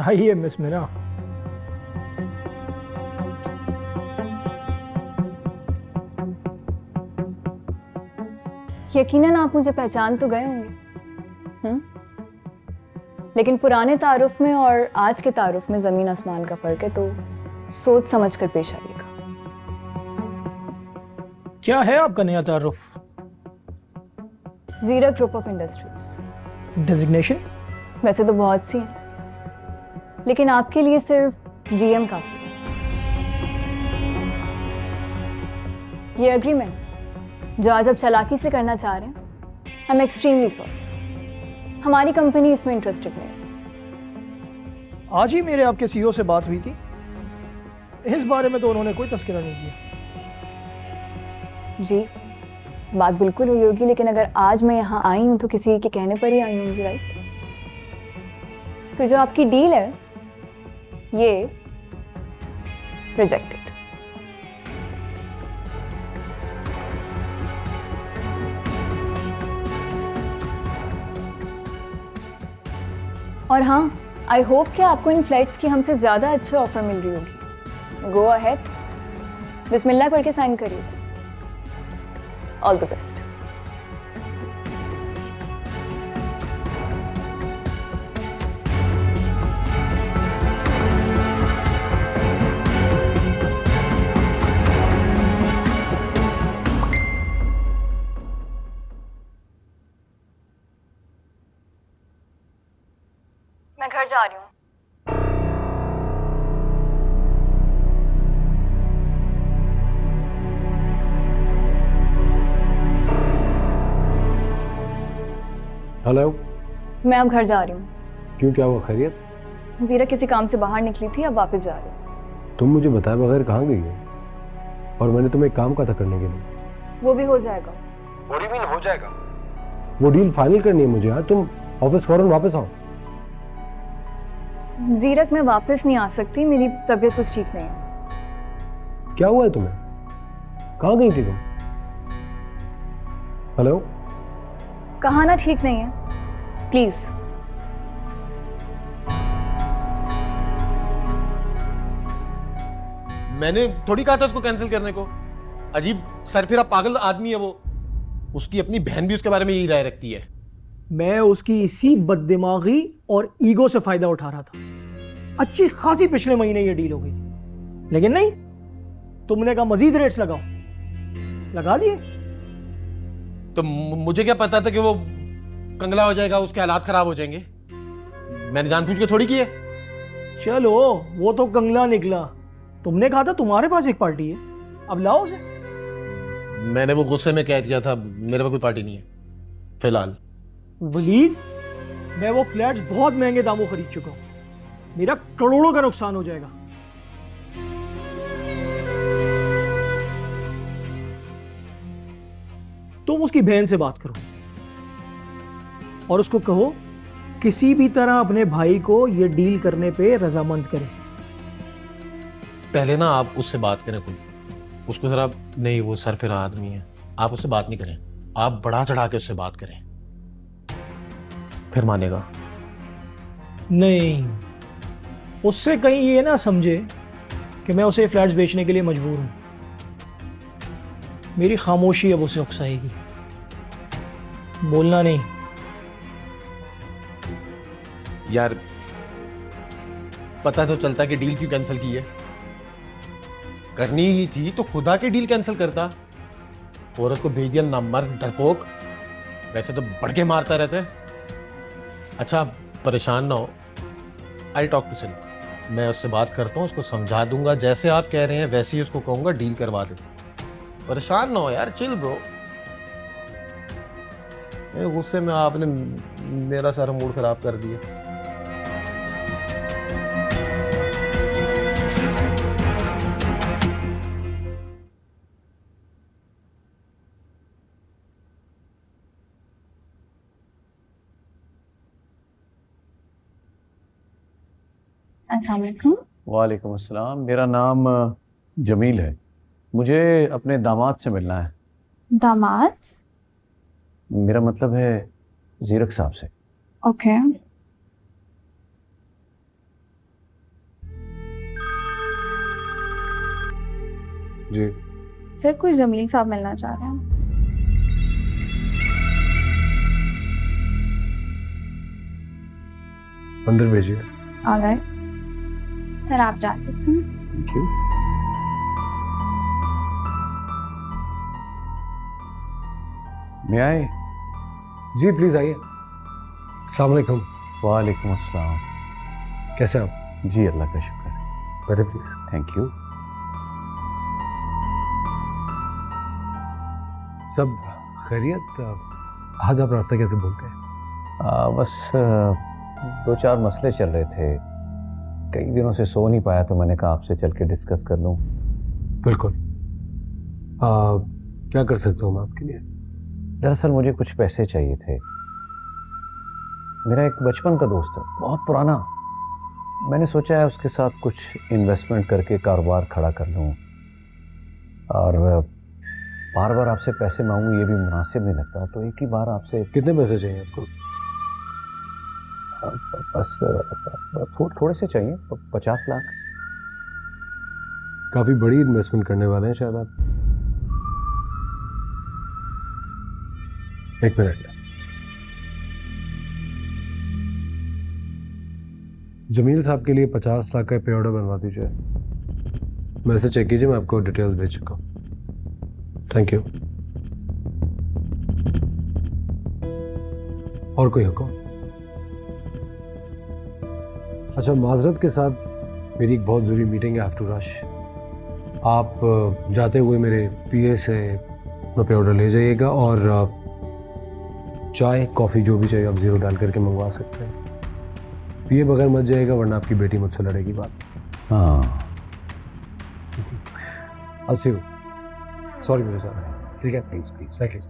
आइए मिस मीरा। यकीनन आप मुझे पहचान तो गए होंगे, लेकिन पुराने तारुफ में और आज के तारुफ में जमीन आसमान का फर्क है, तो सोच समझ कर पेश आइएगा। क्या है आपका नया तारुफ? जीरक ग्रुप ऑफ इंडस्ट्रीज। डेजिग्नेशन? वैसे तो बहुत सी हैं, लेकिन आपके लिए सिर्फ जीएम काफी है। ये एग्रीमेंट जो आज आप चालाकी से करना चाह रहे हैं, आई एम एक्सट्रीमली सॉरी, हमारी कंपनी इसमें इंटरेस्टेड नहीं है। आज ही मेरे आपके सीईओ से बात हुई थी, इस बारे में तो उन्होंने कोई तस्करा नहीं किया। जी, बात बिल्कुल हुई होगी, लेकिन अगर आज मैं यहाँ आई हूँ तो किसी के कहने पर ही आई होंगी, राइट? तो जो आपकी डील है ये रिजेक्टेड। और हाँ, आई होप कि आपको इन फ्लाइट्स की हमसे ज्यादा अच्छी ऑफर मिल रही होगी। गो अहेड, बिस्मिल्लाह करके साइन करिए। All the best. मैं घर जा रही हूँ। हेलो। मैं अब घर जा रही हूँ। क्यों, क्या हुआ? खैरियत? ज़ीरा किसी काम से बाहर निकली थी, अब वापस जा रही हूँ। तुम मुझे बताए बगैर कहाँ गई हो? और मैंने तुम्हें एक काम कहा था करने के लिए। वो भी हो जाएगा। What do you mean हो जाएगा? वो डील फाइनल करनी है मुझे यार। तुम ऑफिस फौरन वापस आओ। ज़ीरक, मैं वापस नहीं आ सकती, मेरी तबीयत कुछ ठीक नहीं है। क्या हुआ है तुम्हें? कहाँ गई थी तुम? हेलो? कहा ना ठीक नहीं है, प्लीज। मैंने थोड़ी कहा था उसको कैंसिल करने को। अजीब सरफिरा पागल आदमी है वो। उसकी अपनी बहन भी उसके बारे में यही राय रखती है। मैं उसकी इसी बददिमागी और ईगो से फायदा उठा रहा था। अच्छी खासी पिछले महीने ये डील हो गई, लेकिन नहीं, तुमने कहा मजीद रेट्स लगाओ, लगा दिए। तो मुझे क्या पता था कि वो कंगला हो जाएगा, उसके हालात खराब हो जाएंगे। मैंने जानबूझ के थोड़ी की है। चलो वो तो कंगला निकला, तुमने कहा था तुम्हारे पास एक पार्टी है, अब लाओ उसे। मैंने वो गुस्से में कह दिया था, मेरे पास कोई पार्टी नहीं है फिलहाल। वलीद, मैं वो फ्लैट्स बहुत महंगे दामों खरीद चुका हूं, मेरा करोड़ों का नुकसान हो जाएगा। तुम उसकी बहन से बात करो और उसको कहो किसी भी तरह अपने भाई को यह डील करने पे रजामंद करे। पहले ना आप उससे बात करें, कोई उसको जरा। नहीं, वो सरफिरा आदमी है, आप उससे बात नहीं करें। आप बढ़ा चढ़ा के उससे बात करें, फिर मानेगा। नहीं, उससे कहीं ये ना समझे कि मैं उसे फ्लैट्स बेचने के लिए मजबूर हूं। मेरी खामोशी अब उसे उकसाएगी, बोलना नहीं। यार पता तो चलता कि डील क्यों कैंसिल की है। करनी ही थी तो खुदा की डील कैंसिल करता। औरत को भेज दिया ना मर्द डरपोक, वैसे तो बढ़ के मारता रहता है। अच्छा परेशान ना हो, आई टॉक टू सिल्क। मैं उससे बात करता हूँ, उसको समझा दूंगा, जैसे आप कह रहे हैं वैसे ही उसको कहूंगा डील करवा दे। परेशान ना हो यार, चिल ब्रो। गुस्से में आपने मेरा सारा मूड खराब कर दिया। अस्सलाम वालेकुम। वालेकुम अस्सलाम। मेरा नाम जमील है। मुझे अपने दामाद से मिलना है। दामाद? मेरा मतलब है ज़ीरक साहब से। ओके। जी सर कोई जमील साहब मिलना चाह रहे हैं। अंदर भेजिए। ऑलराइट सर आप जा सकते हैं। Thank you. मैं आए? जी प्लीज आइए। अस्सलाम वालेकुम। वालेकुम अस्सलाम। कैसे आप? जी अल्लाह का शुक्र है। बैठे प्लीज। Thank you. सब खैरियत? आज आप रास्ता कैसे भूल गए? बस 2-4 मसले चल रहे थे, कई दिनों से सो नहीं पाया, तो मैंने कहा आपसे चल के डिस्कस कर लूं। बिल्कुल। क्या कर सकता हूँ मैं आपके लिए? दरअसल मुझे कुछ पैसे चाहिए थे। मेरा एक बचपन का दोस्त है, बहुत पुराना। मैंने सोचा है उसके साथ कुछ इन्वेस्टमेंट करके कारोबार खड़ा कर लूँ, और बार बार आपसे पैसे मांगूं ये भी मुनासिब नहीं लगता, तो एक ही बार आपसे। कितने पैसे चाहिए आपको? बस थोड़े से चाहिए, 50 लाख। काफी बड़ी इन्वेस्टमेंट करने वाले हैं शायद आप। एक मिनट। जमील साहब के लिए 50 लाख का पे ऑर्डर बनवा दीजिए। मैसेज चेक कीजिए, मैं आपको डिटेल्स भेज चुका हूँ। Thank you. और कोई हुक्म? अच्छा, माजरत के साथ मेरी एक बहुत ज़रूरी मीटिंग है, हैव टू रश। आप जाते हुए मेरे पीए से पे ऑर्डर ले जाइएगा, और चाय कॉफ़ी जो भी चाहिए आप ज़ीरो डाल करके मंगवा सकते हैं। पीए बगैर मत जाइएगा, वरना आपकी बेटी मुझसे लड़ेगी बात। हाँ I'll see you. सॉरी मुझे जाना है। ठीक है, प्लीज प्लीज। Thank you.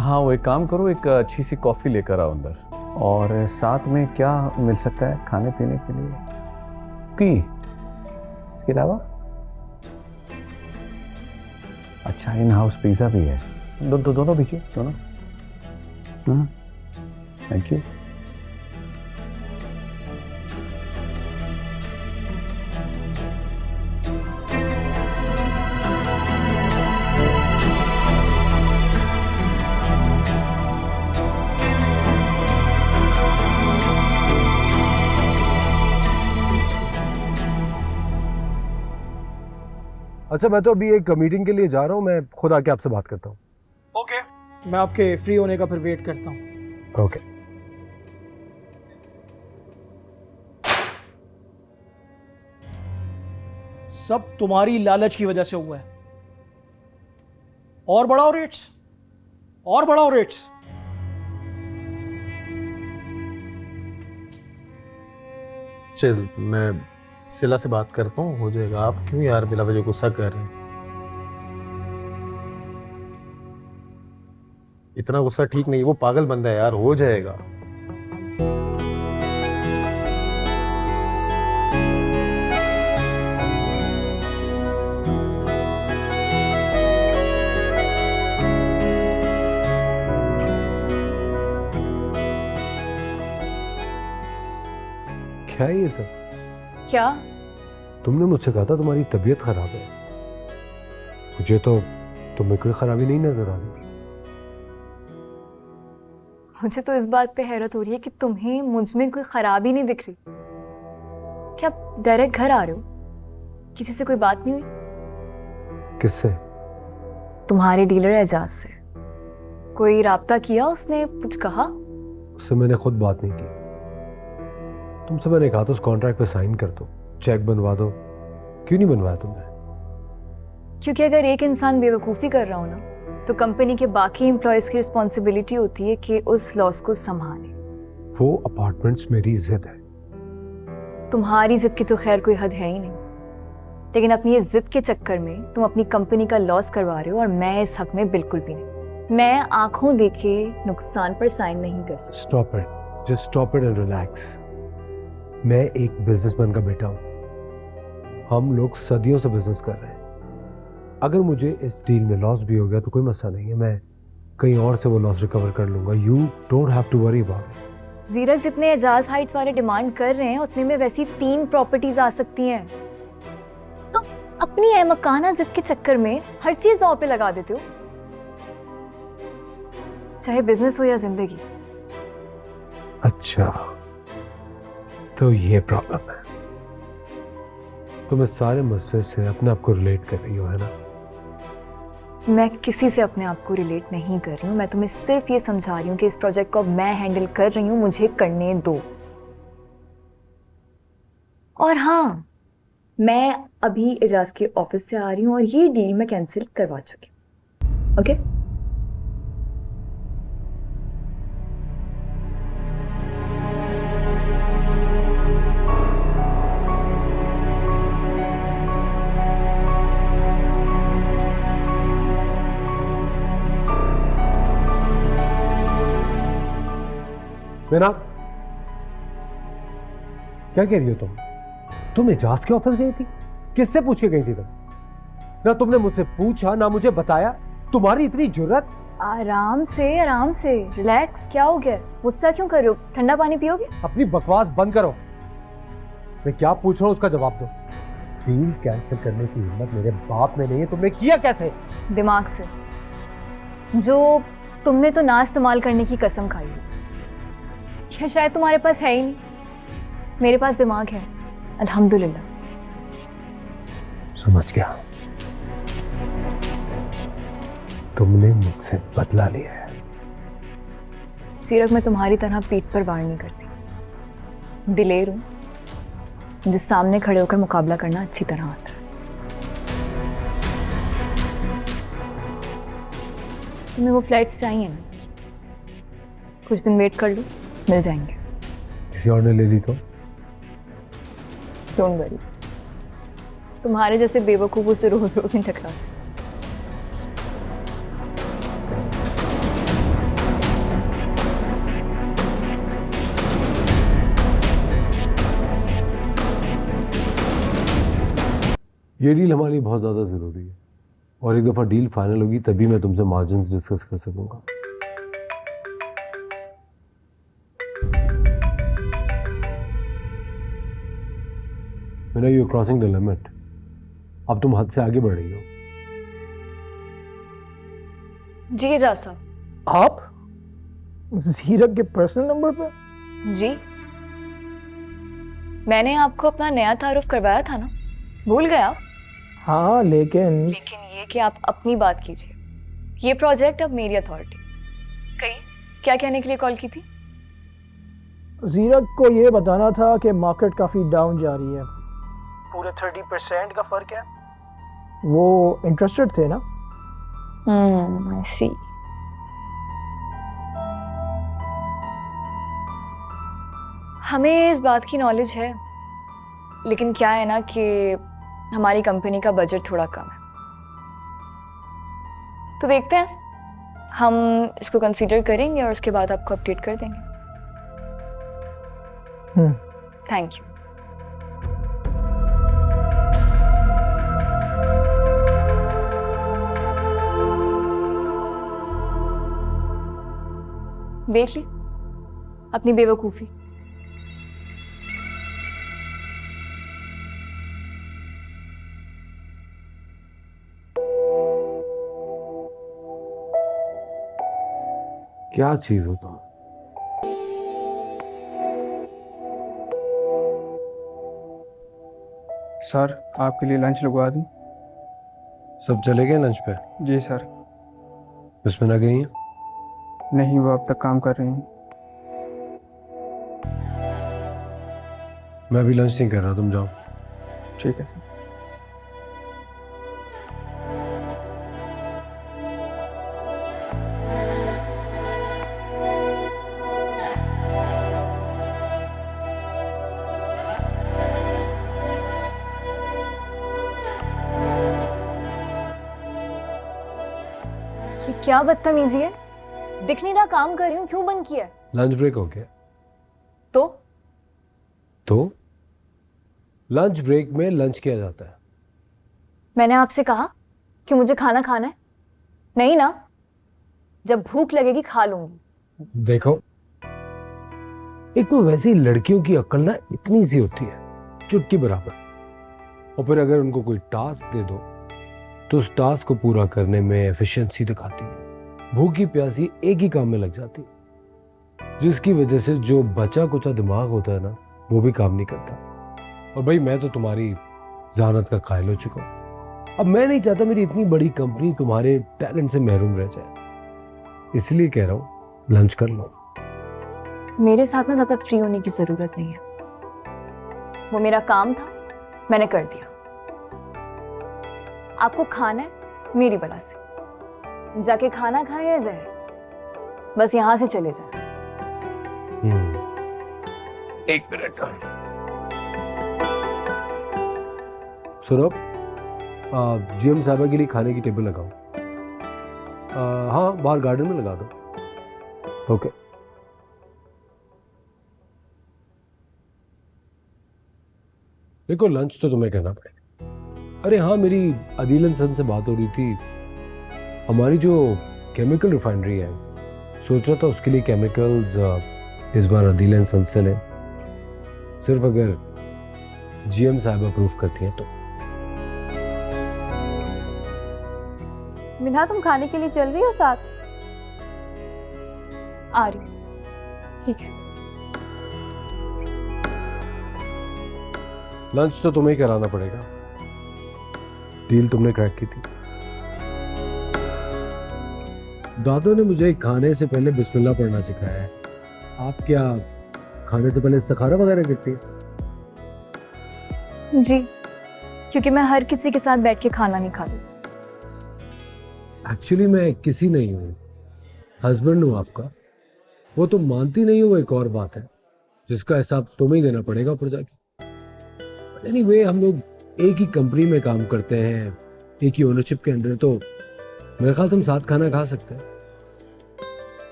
हाँ, वो एक काम करो, एक अच्छी सी कॉफ़ी लेकर आओ अंदर, और साथ में क्या मिल सकता है खाने पीने के लिए? की इसके अलावा अच्छा इन हाउस पिज़्ज़ा भी है। दोनों भेजिए, दोनों। Thank you. अच्छा, मैं तो अभी एक मीटिंग के लिए जा रहा हूँ, मैं खुद आके आपसे बात करता हूँ। ओके, मैं आपके फ्री होने का फिर वेट करता हूँ। ओके। सब तुम्हारी लालच की वजह से हुआ है। और बढ़ाओ रेट्स, और बढ़ाओ रेट्स। चल, मैं सिला से बात करता हूँ, हो जाएगा। आप क्यों यार बिला वजह गुस्सा कर रहे हैं? इतना गुस्सा ठीक नहीं, वो पागल बंदा है यार, हो जाएगा। क्या है ये सब? क्या? तुमने मुझसे कहा था तुम्हारी तबीयत खराब है। मुझे तो तुम्हें कोई खराबी नहीं नजर आ रही। मुझे तो इस बात पे हैरत हो रही है कि तुम्हें मुझ में कोई खराबी नहीं दिख रही। क्या आप डायरेक्ट घर आ रहे हो? किसी से कोई बात नहीं हुई? किससे? तुम्हारे डीलर एजाज से कोई राब्ता किया? उसने कुछ कहा? उससे मैंने खुद बात नहीं की। तुमसे मैंने कहा था उस कॉन्ट्रैक्ट पे साइन कर दो, चेक बनवा दो, क्यों नहीं बनवाया तुमने? क्योंकि अगर एक इंसान बेवकूफ़ी कर रहा हो ना, तो कंपनी के बाकी एम्प्लॉयज़ की रिस्पॉन्सिबिलिटी होती है कि उस लॉस को संभालें। वो अपार्टमेंट्स मेरी जिद है। तुम्हारी जिद की तो खैर कोई हद है ही नहीं, लेकिन अपनी ये जिद के चक्कर में तुम अपनी कंपनी का लॉस करवा रहे हो, और मैं इस हक में बिल्कुल भी नहीं। मैं आंखों देखे नुकसान पर साइन नहीं कर सकती। Stop it, just stop it and relax. मैं एक बिजनेसमैन का बेटा हूं। हम लोग सदियों से बिजनेस कर रहे हैं। अगर मुझे इस डील में लॉस भी हो गया तो कोई मसला नहीं है, मैं कहीं और से वो लॉस रिकवर कर लूंगा। You don't have to worry about it. जीरज, जितने एजाज हाइट्स वाले डिमांड कर रहे हैं उतने में वैसी 3 प्रॉपर्टीज आ सकती हैं। तो अपनी अहमकाना जिद के चक्कर में हर चीज दांव पे लगा देते हो, चाहे बिजनेस हो या जिंदगी। अच्छा, तो ये प्रॉब्लम है। तुम इस सारे मसले से अपने आप को रिलेट कर रही हो, है ना? मैं किसी से अपने आप को रिलेट नहीं कर रही हूँ। मैं तुम्हें सिर्फ ये समझा रही हूँ कि इस प्रोजेक्ट को अब मैं हैंडल कर रही हूँ, मुझे करने दो। और हाँ, मैं अभी एजाज के ऑफिस से आ रही हूँ और ये डील मैं कैंसिल करवा चुकी हूँ। ओके? मेरा क्या कह रही हो तुम? तुम एजाज के ऑफिस गई थी? किससे पूछ के गई थी तुम? ना तुमने मुझसे पूछा ना मुझे बताया। तुम्हारी इतनी जुर्रत। आराम से रिलैक्स। क्या हो गया? गुस्सा क्यों कर रहे हो? ठंडा पानी पियोगे? अपनी बकवास बंद करो। मैं क्या पूछ रहा हूं उसका जवाब दो। डील कैंसिल करने की हिम्मत मेरे बाप में नहीं है। तुमने किया कैसे? दिमाग से। जो तुमने तो ना इस्तेमाल करने की कसम खाई है। या शायद तुम्हारे पास है ही नहीं। मेरे पास दिमाग है, अल्हम्दुलिल्लाह। समझ गया। तुमने मुझसे बदला लिया है। सीरत, मैं तुम्हारी तरह पीठ पर वार नहीं करती। दिलेर हूं, जिस सामने खड़े होकर मुकाबला करना अच्छी तरह आता है। तुम्हें वो फ्लैट्स चाहिए ना? कुछ दिन वेट कर लो, मिल जाएंगे। किसी और ने ले ली तो? डोंट वरी, तुम्हारे जैसे बेवकूफों से रोज रोज नहीं टकरा। ये डील हमारे लिए बहुत ज्यादा जरूरी है, और एक दफा डील फाइनल होगी तभी मैं तुमसे मार्जिन्स डिस्कस कर सकूंगा। मेरा यू क्रॉसिंग द लिमिट। अब तुम हद से आगे बढ़ रही हो। जी एजाज साहब। आप जीरक के पर्सनल नंबर पे? जी, मैंने आपको अपना नया तारुफ करवाया था ना, भूल गए आप? हाँ, लेकिन ये कि आप अपनी बात कीजिए। ये प्रोजेक्ट अब मेरी अथॉरिटी। कहीं क्या कहने के लिए कॉल की थी? जीरक को ये बताना था कि मार्केट काफ़ी डाउन जा रही है, पूरे 30% का फ़र्क है। वो इंटरेस्टेड थे ना? आई सी। हमें इस बात की नॉलेज है, लेकिन क्या है ना कि हमारी कंपनी का बजट थोड़ा कम है। तो देखते हैं, हम इसको कंसीडर करेंगे और उसके बाद आपको अपडेट कर देंगे। Thank you. देख ली अपनी बेवकूफी। क्या चीज हो तुम? सर, आपके लिए लंच लगवा दूं? सब चले गए लंच पे? जी सर। उसमें ना गई हैं? नहीं, वो अब तक काम कर रही हैं। मैं अभी लंच नहीं कर रहा, तुम जाओ। ठीक है सर। क्या बदतमीजी है? दिख नहीं रहा काम कर रही हूँ, क्यों बंद किया है? लंच ब्रेक हो गया। तो लंच ब्रेक में लंच किया जाता है। मैंने आपसे कहा कि मुझे खाना खाना है? नहीं ना? जब भूख लगेगी खा लूंगी। देखो, एक तो वैसे ही लड़कियों की अक्ल ना इतनी सी होती है, चुटकी बराबर, और फिर अगर उनको कोई टास्क दे दो तो उस टास्क को पूरा करने में एफिशिएंसी दिखाती है। भूखी प्यासी एक ही काम में लग जाती है, जिसकी वजह से जो बचा कुचा दिमाग होता है ना, वो भी काम नहीं करता। और भाई मैं तो तुम्हारी ज़हानत का कायल हो चुका हूं। अब मैं नहीं चाहता मेरी इतनी बड़ी कंपनी तुम्हारे टैलेंट से महरूम रह जाए, इसलिए कह रहा हूं लंच कर लो। मेरे साथ में ज्यादा फ्री होने की जरूरत नहीं है। वो मेरा काम था, मैंने कर दिया। आपको खाना है मेरी बला से, जाके खाना खाए या जहर, बस यहां से चले जाए। एक मिनट सुनो, जीएम साहबा के लिए खाने की टेबल लगाओ। हाँ, बाहर गार्डन में लगा दो। ओके। देखो, लंच तो तुम्हें करना पड़ेगा। अरे हाँ, मेरी अदील एंड सन से बात हो रही थी। हमारी जो केमिकल रिफाइनरी है, सोच रहा था उसके लिए केमिकल्स इस बार अदील एंड सन से लें, सिर्फ अगर जीएम साहब अप्रूव करती हैं तो। मिन्हा, तुम खाने के लिए चल रही हो साथ? आ रही हूं। ठीक है। लंच तो तुम्हें ही कराना पड़ेगा, डील तुमने क्रैक की थी। दादू ने मुझे खाने से पहले बिस्मिल्लाह पढ़ना सिखाया है। आप क्या खाने से पहले इस्तिखारा वगैरह करती हैं? जी, क्योंकि मैं हर किसी के साथ बैठ के खाना नहीं खाती। एक्चुअली मैं किसी नहीं हूँ, हस्बैंड हूँ आपका। वो तुम मानती नहीं हो, वो एक और बात है जिसका हिसाब तुम्हें ही देना पड़ेगा ऊपर जाके। एनीवे, हम लोग एक ही कंपनी में काम करते हैं, एक ही ओनरशिप के अंडर, तो मेरे ख्याल से हम साथ खाना खा सकते हैं।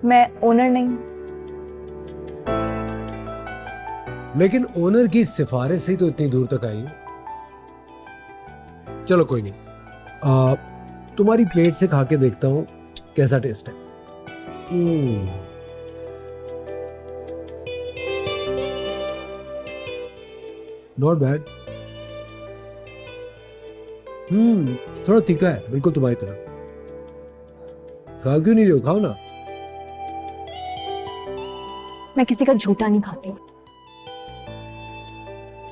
मैं ओनर नहीं, लेकिन ओनर की सिफारिश से ही तो इतनी दूर तक आई हूं। चलो कोई नहीं, तुम्हारी प्लेट से खा के देखता हूं कैसा टेस्ट है। Not bad. थोड़ा तीखा है, बिल्कुल तुम्हारी तरह। खा क्यों नहीं रहे हो? खाओ ना। मैं किसी का झूठा नहीं खाती।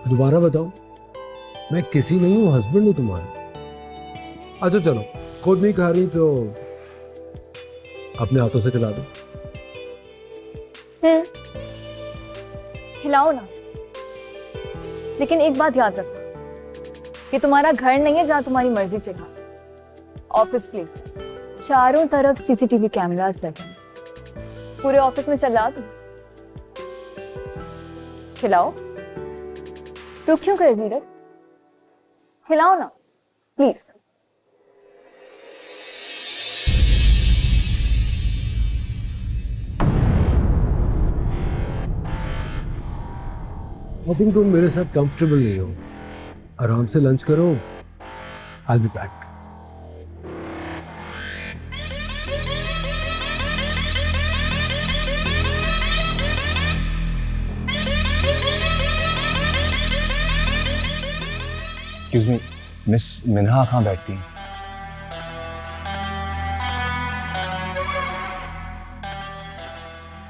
दोबारा बताओ, मैं किसी नहीं हूं, हस्बैंड हूं तुम्हारा। अच्छा चलो, खुद नहीं खा रही तो अपने हाथों से खिला दो। खिलाओ ना, लेकिन एक बात याद रखना, ये तुम्हारा घर नहीं है जहां तुम्हारी मर्जी चला। ऑफिस प्लेस, चारों तरफ सीसीटीवी कैमरास लगे हैं, पूरे ऑफिस में चला दो। खिलाओ। रुक क्यों करे जीरत? खिलाओ ना प्लीज। आई थिंक तुम मेरे साथ कंफर्टेबल नहीं हो। आराम से लंच करो, I will be back. Excuse me, miss Minha कहाँ बैठती हैं?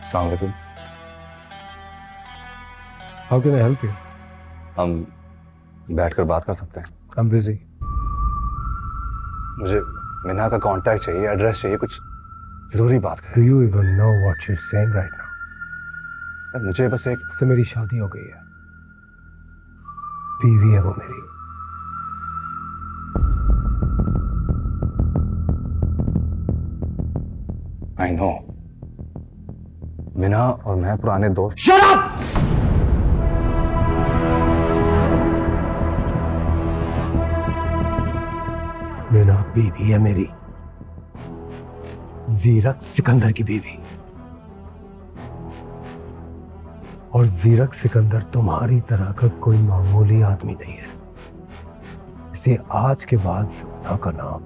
अस्सलाम वालेकुम। How can I help you? हम बैठकर बात कर सकते हैं? I am busy. मुझे मिन्हा का कांटेक्ट चाहिए, एड्रेस चाहिए, कुछ जरूरी बात डू करें। You even know what she is saying right now? मुझे बस एक उससे मेरी शादी हो गई है, बीवी है वो मेरी। आई नो, मिन्हा और मैं पुराने दोस्त। Shut up! मीना बीवी है मेरी। जीरक सिकंदर की बीवी। और जीरक सिकंदर तुम्हारी तरह का कोई मामूली आदमी नहीं है। इसे आज के बाद ना का नाम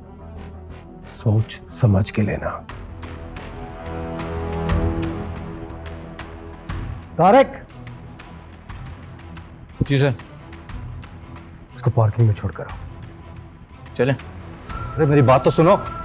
सोच समझ के लेना। तारक, जी सर। इसको पार्किंग में छोड़कर आओ। चलें। अरे मेरी बात तो सुनो।